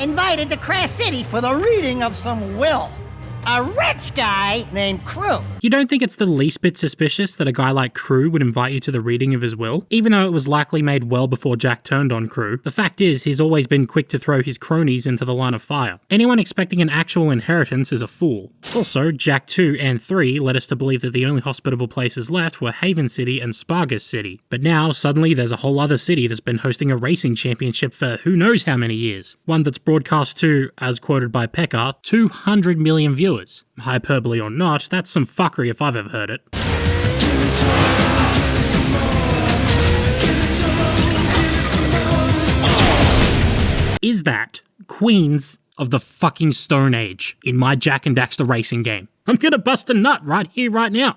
invited to Crash City for the reading of some will. A rich guy named Crew. You don't think it's the least bit suspicious that a guy like Crew would invite you to the reading of his will? Even though it was likely made well before Jak turned on Crew, the fact is he's always been quick to throw his cronies into the line of fire. Anyone expecting an actual inheritance is a fool. Also, Jak 2 and 3 led us to believe that the only hospitable places left were Haven City and Spargus City. But now, suddenly there's a whole other city that's been hosting a racing championship for who knows how many years. One that's broadcast to, as quoted by Pekka, 200 million viewers. Hyperbole or not, that's some fuckery if I've ever heard it. Is that Queens of the fucking Stone Age in my Jak and Daxter racing game? I'm gonna bust a nut right here, right now.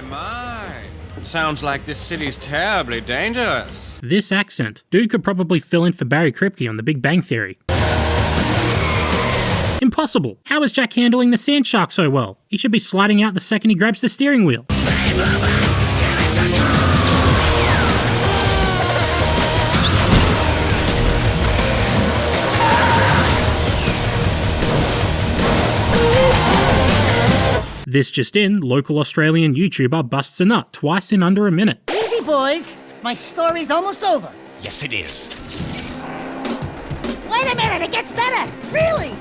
My. Sounds like this city's terribly dangerous. This accent. Dude could probably fill in for Barry Kripke on The Big Bang Theory. Impossible. How is Jak handling the sand shark so well? He should be sliding out the second he grabs the steering wheel. This just in, local Australian YouTuber busts a nut twice in under a minute. Easy, boys. My story's almost over. Yes, it is. Wait a minute, it gets better. Really?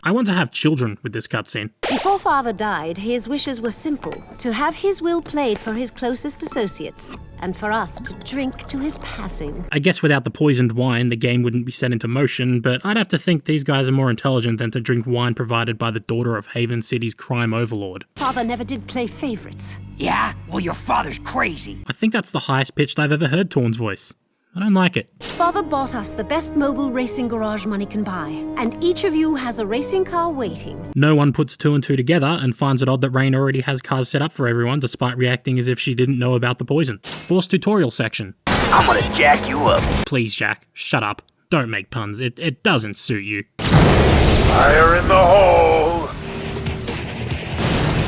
I want to have children with this cutscene. Before Father died, his wishes were simple. To have his will played for his closest associates, and for us to drink to his passing. I guess without the poisoned wine, the game wouldn't be set into motion, but I'd have to think these guys are more intelligent than to drink wine provided by the daughter of Haven City's crime overlord. Father never did play favorites. Yeah? Well, your father's crazy. I think that's the highest pitched I've ever heard Torn's voice. I don't like it. Father bought us the best mobile racing garage money can buy, and each of you has a racing car waiting. No one puts two and two together and finds it odd that Rain already has cars set up for everyone despite reacting as if she didn't know about the poison. Forced tutorial section. I'm gonna jack you up. Please, Jak, shut up. Don't make puns. It doesn't suit you. Fire in the hole!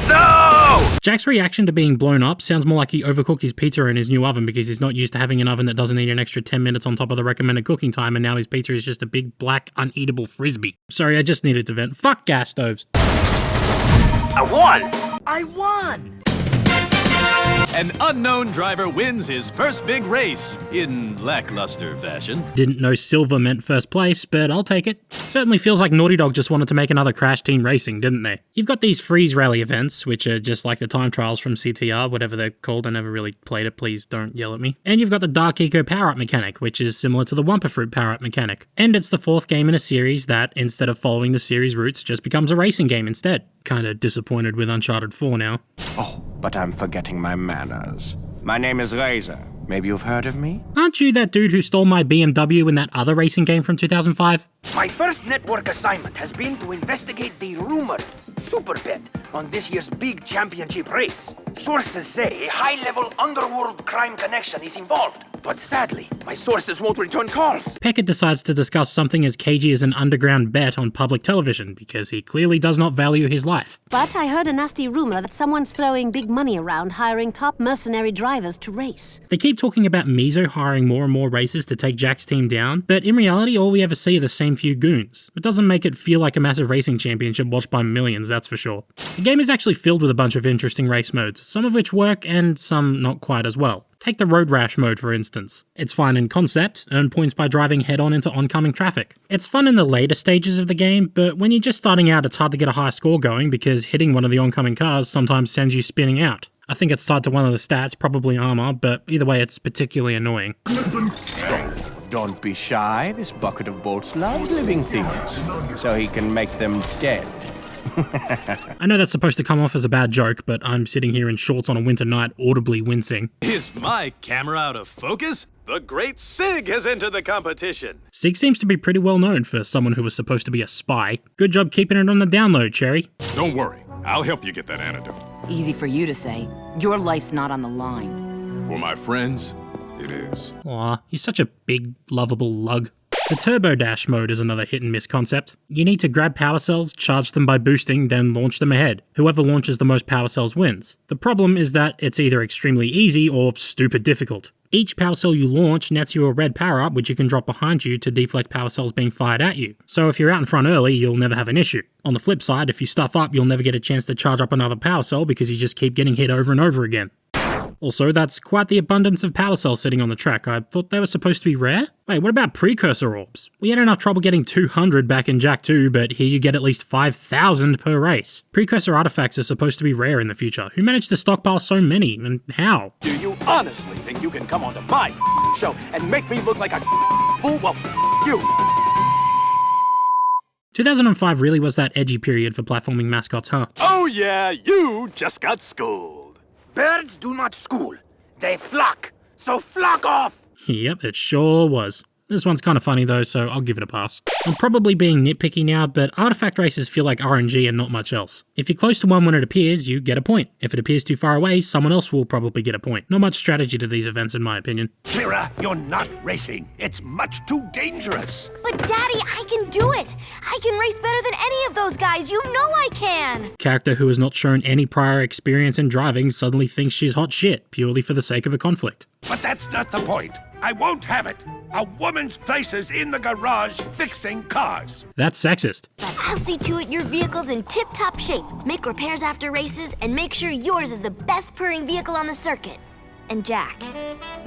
No! Jak's reaction to being blown up sounds more like he overcooked his pizza in his new oven because he's not used to having an oven that doesn't need an extra 10 minutes on top of the recommended cooking time, and now his pizza is just a big, black, uneatable frisbee. Sorry, I just needed to vent. Fuck gas stoves. I won! I won! An unknown driver wins his first big race, in lackluster fashion. Didn't know silver meant first place, but I'll take it. Certainly feels like Naughty Dog just wanted to make another Crash Team Racing, didn't they? You've got these freeze rally events, which are just like the time trials from CTR, whatever they're called. I never really played it, please don't yell at me. And you've got the Dark Eco power-up mechanic, which is similar to the Wumpa Fruit power-up mechanic. And it's the fourth game in a series that, instead of following the series roots, just becomes a racing game instead. Kinda disappointed with Uncharted 4 now. Oh, but I'm forgetting my manners. My name is Razor. Maybe you've heard of me? Aren't you that dude who stole my BMW in that other racing game from 2005? My first network assignment has been to investigate the rumored super bet on this year's big championship race. Sources say a high-level underworld crime connection is involved. But sadly, my sources won't return calls. Pekka decides to discuss something as cagey as an underground bet on public television because he clearly does not value his life. But I heard a nasty rumor that someone's throwing big money around hiring top mercenary drivers to race. They keep talking about Mizo hiring more and more racers to take Jak's team down, but in reality all we ever see are the same few goons. It doesn't make it feel like a massive racing championship watched by millions, that's for sure. The game is actually filled with a bunch of interesting race modes, some of which work and some not quite as well. Take the Road Rash mode for instance. It's fine in concept, earn points by driving head-on into oncoming traffic. It's fun in the later stages of the game, but when you're just starting out it's hard to get a high score going because hitting one of the oncoming cars sometimes sends you spinning out. I think it's tied to one of the stats, probably armor, but either way it's particularly annoying. Don't be shy. This bucket of bolts loves living things, so he can make them dead. I know that's supposed to come off as a bad joke, but I'm sitting here in shorts on a winter night audibly wincing. Is my camera out of focus? The great Sig has entered the competition. Sig seems to be pretty well known for someone who was supposed to be a spy. Good job keeping it on the download, Cherry. Don't worry, I'll help you get that antidote. Easy for you to say. Your life's not on the line. For my friends, it is. Aw, he's such a big, lovable lug. The Turbo Dash mode is another hit and miss concept. You need to grab power cells, charge them by boosting, then launch them ahead. Whoever launches the most power cells wins. The problem is that it's either extremely easy or stupid difficult. Each power cell you launch nets you a red power-up which you can drop behind you to deflect power cells being fired at you. So if you're out in front early, you'll never have an issue. On the flip side, if you stuff up, you'll never get a chance to charge up another power cell because you just keep getting hit over and over again. Also, that's quite the abundance of power cells sitting on the track. I thought they were supposed to be rare? Wait, what about precursor orbs? We had enough trouble getting 200 back in Jak 2, but here you get at least 5,000 per race. Precursor artifacts are supposed to be rare in the future. Who managed to stockpile so many, and how? Do you honestly think you can come onto my show and make me look like a fool? Well, you. 2005 really was that edgy period for platforming mascots, huh? Oh yeah, you just got schooled. Birds do not school. They flock. So flock off! Yep, it sure was. This one's kind of funny though, so I'll give it a pass. I'm probably being nitpicky now, but artifact races feel like RNG and not much else. If you're close to one when it appears, you get a point. If it appears too far away, someone else will probably get a point. Not much strategy to these events in my opinion. Kira, you're not racing. It's much too dangerous. But Daddy, I can do it! I can race better than any of those guys, you know I can! Character who has not shown any prior experience in driving suddenly thinks she's hot shit, purely for the sake of a conflict. But that's not the point. I won't have it. A woman's place is in the garage fixing cars. That's sexist. But I'll see to it your vehicle's in tip-top shape, make repairs after races, and make sure yours is the best purring vehicle on the circuit. And Jak,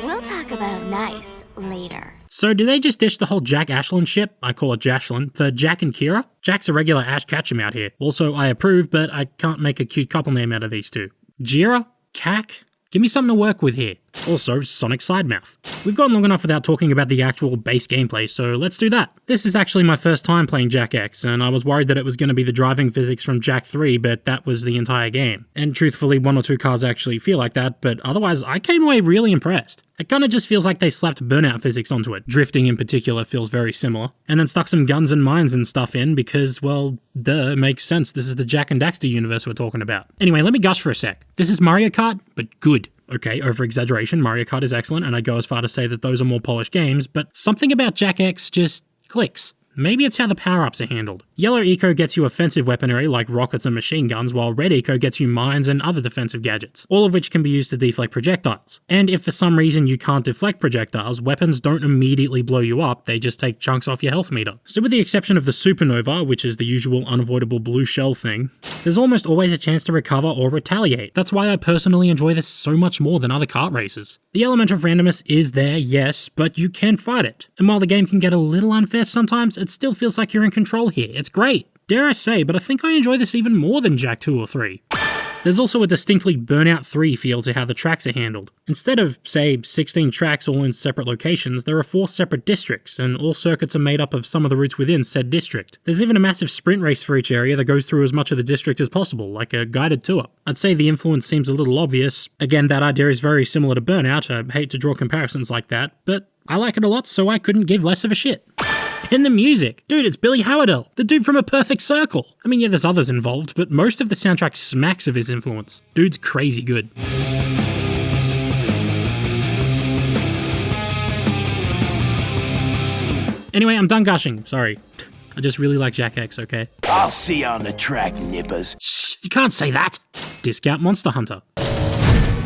we'll talk about nice later. So do they just ditch the whole Jak Ashlyn ship, I call it Jashlyn, for Jak and Kira? Jak's a regular Ash Ketchum out here. Also, I approve, but I can't make a cute couple name out of these two. Jira? Kak? Give me something to work with here. Also, Sonic Sidemouth. We've gone long enough without talking about the actual base gameplay, so let's do that. This is actually my first time playing Jak X, and I was worried that it was going to be the driving physics from Jak 3, but that was the entire game. And truthfully, one or two cars actually feel like that, but otherwise I came away really impressed. It kinda just feels like they slapped burnout physics onto it. Drifting in particular feels very similar. And then stuck some guns and mines and stuff in because, well, duh, it makes sense. This is the Jak and Daxter universe we're talking about. Anyway, let me gush for a sec. This is Mario Kart, but good. Okay, over-exaggeration, Mario Kart is excellent, and I go as far to say that those are more polished games, but something about Jak X just clicks. Maybe it's how the power-ups are handled. Yellow Eco gets you offensive weaponry like rockets and machine guns, while Red Eco gets you mines and other defensive gadgets, all of which can be used to deflect projectiles. And if for some reason you can't deflect projectiles, weapons don't immediately blow you up, they just take chunks off your health meter. So with the exception of the Supernova, which is the usual unavoidable blue shell thing, there's almost always a chance to recover or retaliate. That's why I personally enjoy this so much more than other kart races. The element of randomness is there, yes, but you can fight it. And while the game can get a little unfair sometimes, it still feels like you're in control here. It's great. Dare I say, but I think I enjoy this even more than Jak 2 or 3. There's also a distinctly Burnout 3 feel to how the tracks are handled. Instead of, say, 16 tracks all in separate locations, there are 4 separate districts, and all circuits are made up of some of the routes within said district. There's even a massive sprint race for each area that goes through as much of the district as possible, like a guided tour. I'd say the influence seems a little obvious. Again, that idea is very similar to Burnout. I hate to draw comparisons like that, but I like it a lot, so I couldn't give less of a shit. And the music. Dude, it's Billy Howardell, the dude from A Perfect Circle. I mean, yeah, there's others involved, but most of the soundtrack smacks of his influence. Dude's crazy good. Anyway, I'm done gushing. Sorry. I just really like Jak X, okay? I'll see you on the track, nippers. Shh, you can't say that. Discount Monster Hunter.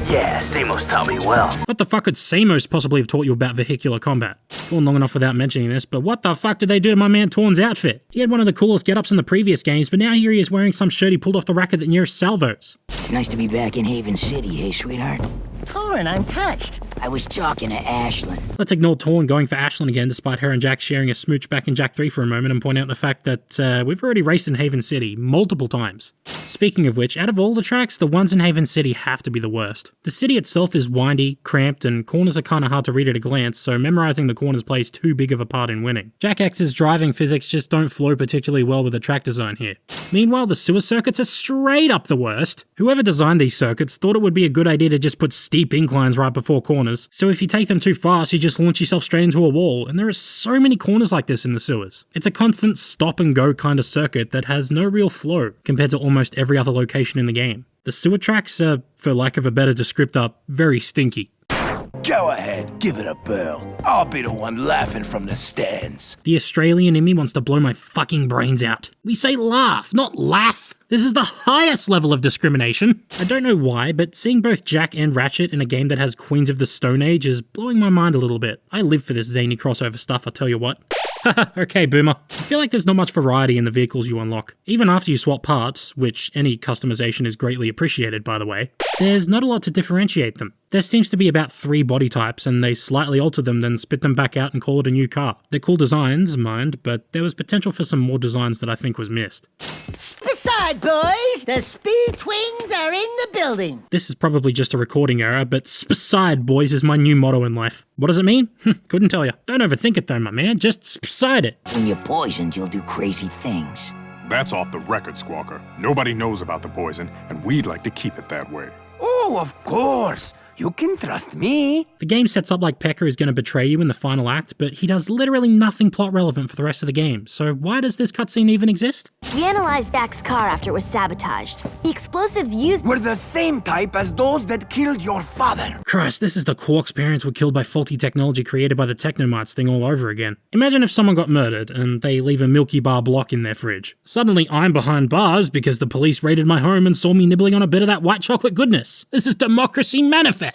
Yeah, Samos taught me well. What the fuck could Samos possibly have taught you about vehicular combat? Gone long enough without mentioning this, but what the fuck did they do to my man Torn's outfit? He had one of the coolest get-ups in the previous games, but now here he is wearing some shirt he pulled off the rack at the nearest salvos. It's nice to be back in Haven City, hey, sweetheart? Torn, I'm touched. I was talking to Ashlyn. Let's ignore Torn going for Ashlyn again, despite her and Jak sharing a smooch back in Jak 3 for a moment, and point out the fact that we've already raced in Haven City multiple times. Speaking of which, out of all the tracks, the ones in Haven City have to be the worst. The city itself is windy, cramped, and corners are kinda hard to read at a glance, so memorizing the corners plays too big of a part in winning. Jak X's driving physics just don't flow particularly well with the track design here. Meanwhile, the sewer circuits are straight up the worst. Whoever designed these circuits thought it would be a good idea to just put steep inclines right before corners, so if you take them too fast, you just launch yourself straight into a wall, and there are so many corners like this in the sewers. It's a constant stop and go kind of circuit that has no real flow compared to almost every other location in the game. The sewer tracks are, for lack of a better descriptor, very stinky. Go ahead, give it a burl. I'll be the one laughing from the stands. The Australian in me wants to blow my fucking brains out. We say laugh, not laugh. This is the highest level of discrimination. I don't know why, but seeing both Jak and Ratchet in a game that has Queens of the Stone Age is blowing my mind a little bit. I live for this zany crossover stuff, I tell you what. Okay, boomer. I feel like there's not much variety in the vehicles you unlock. Even after you swap parts, which any customization is greatly appreciated by the way, there's not a lot to differentiate them. There seems to be about 3 body types, and they slightly alter them then spit them back out and call it a new car. They're cool designs, mind, but there was potential for some more designs that I think was missed. Beside, boys, the Speed Twins are in the building. This is probably just a recording error, but "Spicide, boys" is my new motto in life. What does it mean? Couldn't tell you. Don't overthink it though, my man. Just spicide it. When you're poisoned, you'll do crazy things. That's off the record, Squawker. Nobody knows about the poison, and we'd like to keep it that way. Oh, of course. You can trust me. The game sets up like Pecker is going to betray you in the final act, but he does literally nothing plot relevant for the rest of the game, so why does this cutscene even exist? We analyzed Jak's car after it was sabotaged. The explosives used were the same type as those that killed your father. Christ, this is the Quark's parents were killed by faulty technology created by the Technomites thing all over again. Imagine if someone got murdered and they leave a Milky Bar block in their fridge. Suddenly I'm behind bars because the police raided my home and saw me nibbling on a bit of that white chocolate goodness. This is democracy manifest.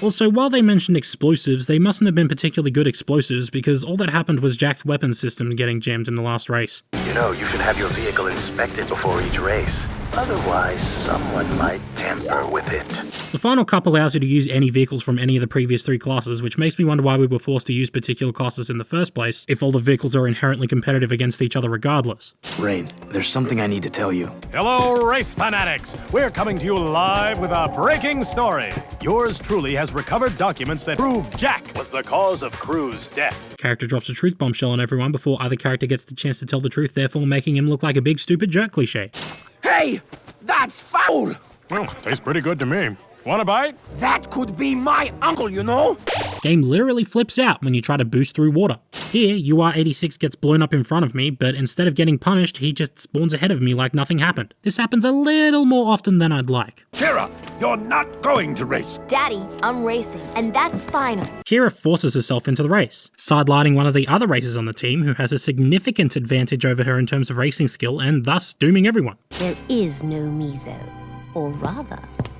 Also, while they mentioned explosives, they mustn't have been particularly good explosives because all that happened was Jak's weapon system getting jammed in the last race. You know, you should have your vehicle inspected before each race. Otherwise, someone might tamper with it. The final cup allows you to use any vehicles from any of the previous 3 classes, which makes me wonder why we were forced to use particular classes in the first place, if all the vehicles are inherently competitive against each other regardless. Rain, there's something I need to tell you. Hello, race fanatics! We're coming to you live with a breaking story. Yours truly has recovered documents that prove Jak was the cause of Crew's death. Character drops a truth bombshell on everyone before either character gets the chance to tell the truth, therefore making him look like a big stupid jerk cliche. Hey! That's foul! Well, tastes pretty good to me. Want a bite? That could be my uncle, you know? Game literally flips out when you try to boost through water. Here, UR-86 gets blown up in front of me, but instead of getting punished, he just spawns ahead of me like nothing happened. This happens a little more often than I'd like. Kira, you're not going to race. Daddy, I'm racing, and that's final. Kira forces herself into the race, sidelining one of the other racers on the team who has a significant advantage over her in terms of racing skill and thus dooming everyone. There is no Mizo. Or rather...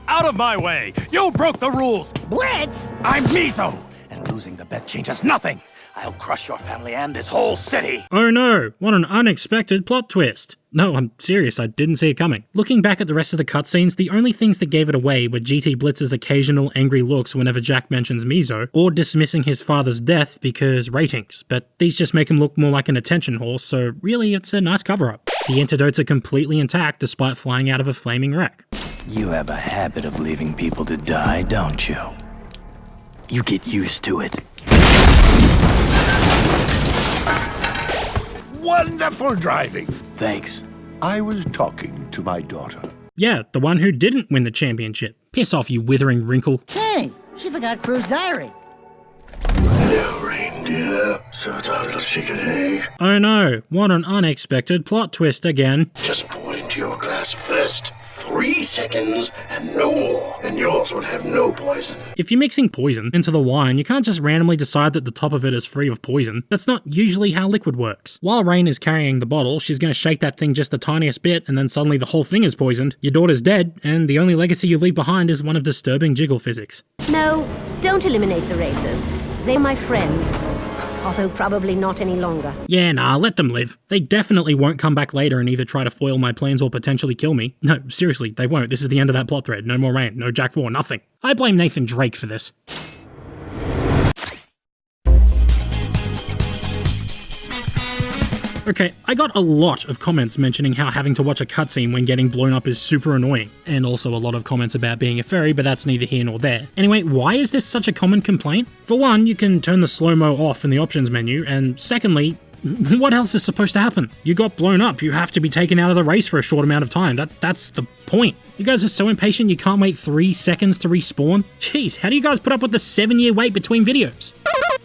Out of my way! You broke the rules! Blitz! I'm Mizo! And losing the bet changes nothing! I'll crush your family and this whole city! Oh no, what an unexpected plot twist. No, I'm serious, I didn't see it coming. Looking back at the rest of the cutscenes, the only things that gave it away were GT Blitz's occasional angry looks whenever Jak mentions Mizo, or dismissing his father's death because ratings, but these just make him look more like an attention horse, so really it's a nice cover-up. The antidotes are completely intact despite flying out of a flaming wreck. You have a habit of leaving people to die, don't you? You get used to it. Wonderful driving. Thanks. I was talking to my daughter. Yeah, the one who didn't win the championship. Piss off, you withering wrinkle. Hey, she forgot Crew's diary. Hello, reindeer. So it's our little secret, eh? Oh no, what an unexpected plot twist again. Just pour it into your glass first. 3 seconds and no more, and yours will have no poison. If you're mixing poison into the wine, you can't just randomly decide that the top of it is free of poison. That's not usually how liquid works. While Rain is carrying the bottle, she's going to shake that thing just the tiniest bit, and then suddenly the whole thing is poisoned. Your daughter's dead, and the only legacy you leave behind is one of disturbing jiggle physics. No, don't eliminate the racers. They're my friends. Although probably not any longer. Yeah, nah, let them live. They definitely won't come back later and either try to foil my plans or potentially kill me. No, seriously, they won't. This is the end of that plot thread. No more Rain, no Jak 4, nothing. I blame Nathan Drake for this. Okay, I got a lot of comments mentioning how having to watch a cutscene when getting blown up is super annoying, and also a lot of comments about being a furry, but that's neither here nor there. Anyway, why is this such a common complaint? For one, you can turn the slow-mo off in the options menu, and secondly, what else is supposed to happen? You got blown up, you have to be taken out of the race for a short amount of time. That's the point. You guys are so impatient you can't wait 3 seconds to respawn? Jeez, how do you guys put up with the 7-year wait between videos?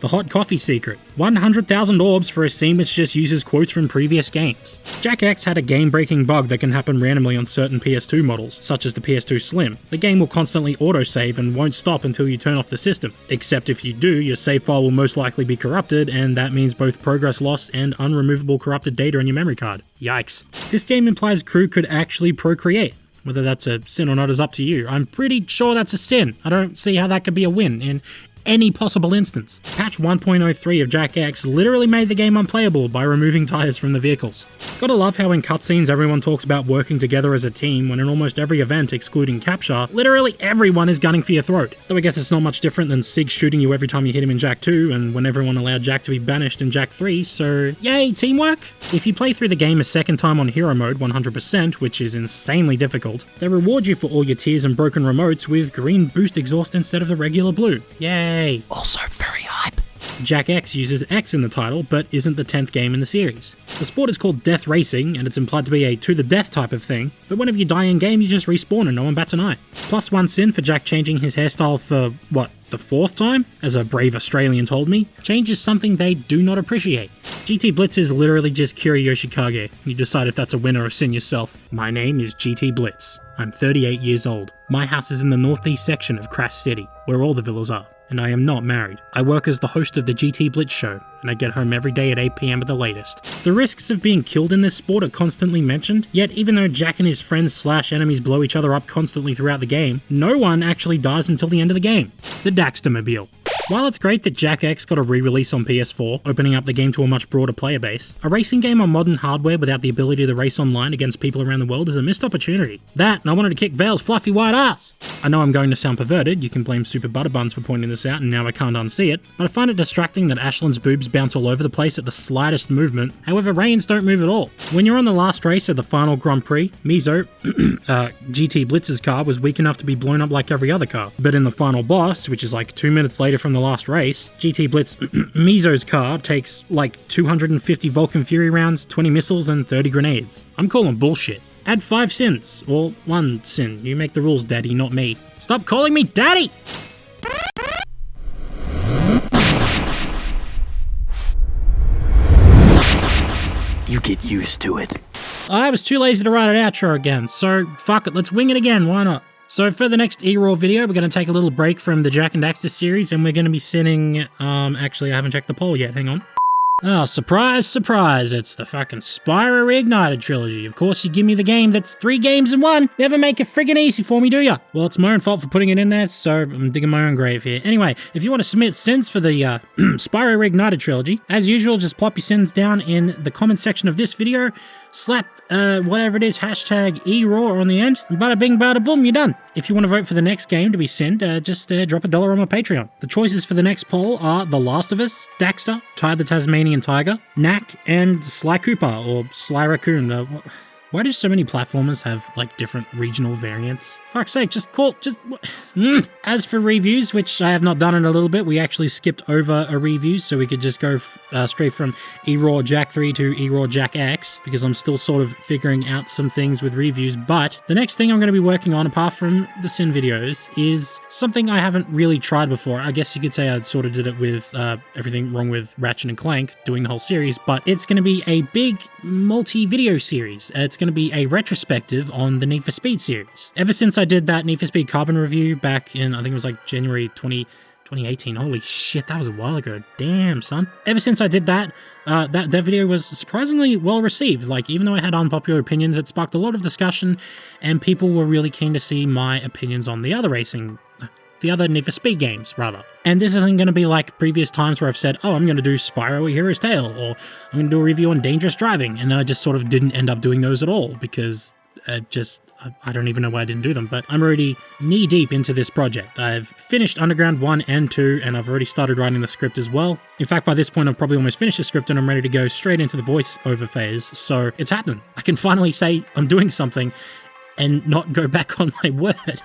The hot coffee secret. 100,000 orbs for a scene which just uses quotes from previous games. Jak X had a game-breaking bug that can happen randomly on certain PS2 models, such as the PS2 Slim. The game will constantly autosave and won't stop until you turn off the system. Except if you do, your save file will most likely be corrupted, and that means both progress loss and unremovable corrupted data in your memory card. Yikes. This game implies crew could actually procreate. Whether that's a sin or not is up to you. I'm pretty sure that's a sin. I don't see how that could be a win in any possible instance. Patch 1.03 of Jak X literally made the game unplayable by removing tires from the vehicles. Gotta love how in cutscenes everyone talks about working together as a team when in almost every event, excluding Capture, literally everyone is gunning for your throat. Though I guess it's not much different than Sig shooting you every time you hit him in Jak 2 and when everyone allowed Jak to be banished in Jak 3, so yay, teamwork! If you play through the game a second time on Hero Mode 100%, which is insanely difficult, they reward you for all your tears and broken remotes with green boost exhaust instead of the regular blue. Yay! Also very hype. Jak X uses X in the title, but isn't the 10th game in the series. The sport is called Death Racing, and it's implied to be a to-the-death type of thing, but whenever you die in-game, you just respawn and no one bats an eye. Plus 1 sin for Jak changing his hairstyle for, what, the 4th time? As a brave Australian told me, change is something they do not appreciate. GT Blitz is literally just Kira Yoshikage. You decide if that's a win or a sin yourself. My name is GT Blitz. I'm 38 years old. My house is in the northeast section of Crash City, where all the villas are. And I am not married. I work as the host of the GT Blitz show, and I get home every day at 8 PM at the latest. The risks of being killed in this sport are constantly mentioned, yet even though Jak and his friends / enemies blow each other up constantly throughout the game, no one actually dies until the end of the game. The Daxter-mobile. While it's great that Jak X got a re-release on PS4, opening up the game to a much broader player base, a racing game on modern hardware without the ability to race online against people around the world is a missed opportunity. That, and I wanted to kick Vale's fluffy white ass! I know I'm going to sound perverted, you can blame Super Butterbuns for pointing this out and now I can't unsee it, but I find it distracting that Ashlin's boobs bounce all over the place at the slightest movement, however Rain's don't move at all. When you're on the last race of the final Grand Prix, Mizo, GT Blitz's car was weak enough to be blown up like every other car, but in the final boss, which is like 2 minutes later from the last race, GT Blitz Mizo's car takes like 250 Vulcan Fury rounds, 20 missiles, and 30 grenades. I'm calling bullshit. Add 5 sins, or 1 sin. You make the rules, Daddy, not me. Stop calling me Daddy! You get used to it. I was too lazy to write an outro again, so fuck it, let's wing it again, why not? So for the next ERAWW video, we're going to take a little break from the Jak and Daxter series, and we're going to be sending, actually I haven't checked the poll yet, hang on. Oh, surprise, surprise, it's the fucking Spyro Reignited trilogy. Of course you give me the game that's 3 games in 1. Never make it friggin' easy for me, do ya? Well, it's my own fault for putting it in there, so I'm digging my own grave here. Anyway, if you want to submit sins for the Spyro Reignited trilogy, as usual, just plop your sins down in the comment section of this video, slap whatever it is, hashtag ERAWW on the end, and bada bing bada boom, you're done. If you want to vote for the next game to be sent, just drop $1 on my Patreon. The choices for the next poll are The Last of Us, Daxter, Ty the Tasmanian Tiger, Knack, and Sly Cooper, or Sly Raccoon. Why do so many platformers have, like, different regional variants? Fuck's sake, As for reviews, which I have not done in a little bit, we actually skipped over a review, so we could just go straight from ERAWW Jak 3 to ERAWW Jak X, because I'm still sort of figuring out some things with reviews, but the next thing I'm going to be working on, apart from the Sin videos, is something I haven't really tried before. I guess you could say I sort of did it with everything wrong with Ratchet and Clank, doing the whole series, but it's going to be a big multi-video series. It's going to be a retrospective on the Need for Speed series. Ever since I did that Need for Speed Carbon review back in, I think it was like January 2018. Holy shit, that was a while ago. Damn, son. Ever since I did that, that video was surprisingly well received. Like, even though I had unpopular opinions, it sparked a lot of discussion, and people were really keen to see my opinions on the other Need for Speed games, rather. And this isn't going to be like previous times where I've said, oh, I'm going to do Spyro A Hero's Tale, or I'm going to do a review on Dangerous Driving, and then I just sort of didn't end up doing those at all, because I don't even know why I didn't do them, but I'm already knee-deep into this project. I've finished Underground 1 and 2, and I've already started writing the script as well. In fact, by this point, I've probably almost finished the script, and I'm ready to go straight into the voiceover phase, so it's happening. I can finally say I'm doing something, and not go back on my word.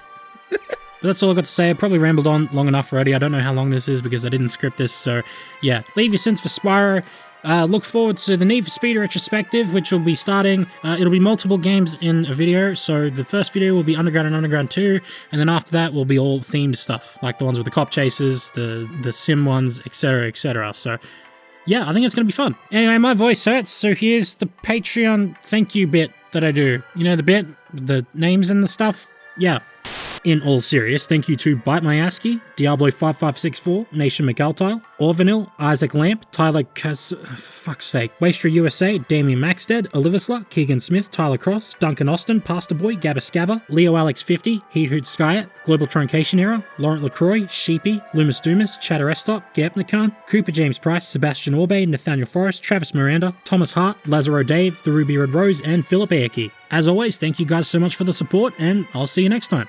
But that's all I got to say. I probably rambled on long enough already. I don't know how long this is because I didn't script this, so yeah. Leave your sins for Spyro. Look forward to the Need for Speed retrospective, which will be starting, it'll be multiple games in a video, so the first video will be Underground and Underground 2, and then after that will be all themed stuff, like the ones with the cop chases, the sim ones, etc, etc. So yeah, I think it's going to be fun. Anyway, my voice hurts, so here's the Patreon thank you bit that I do. You know the bit? The names and the stuff? Yeah. In all serious, thank you to Bite My ASCII, Diablo5564, Nation McAltile, Orvanil, Isaac Lamp, Tyler fuck's sake, Wastrel USA, Damien Maxted, Oliversla, Keegan Smith, Tyler Cross, Duncan Austin, Pastor Boy, Gabba Scabba, Leo Alex 50, Heat Hoot Skyat, Global Truncation Era, Laurent LaCroix, Sheepy, Loomis Doomis, Chatter Estop, Gapnican, Cooper James Price, Sebastian Orbe, Nathaniel Forrest, Travis Miranda, Thomas Hart, Lazaro Dave, The Ruby Red Rose, and Philip Aoki. As always, thank you guys so much for the support, and I'll see you next time.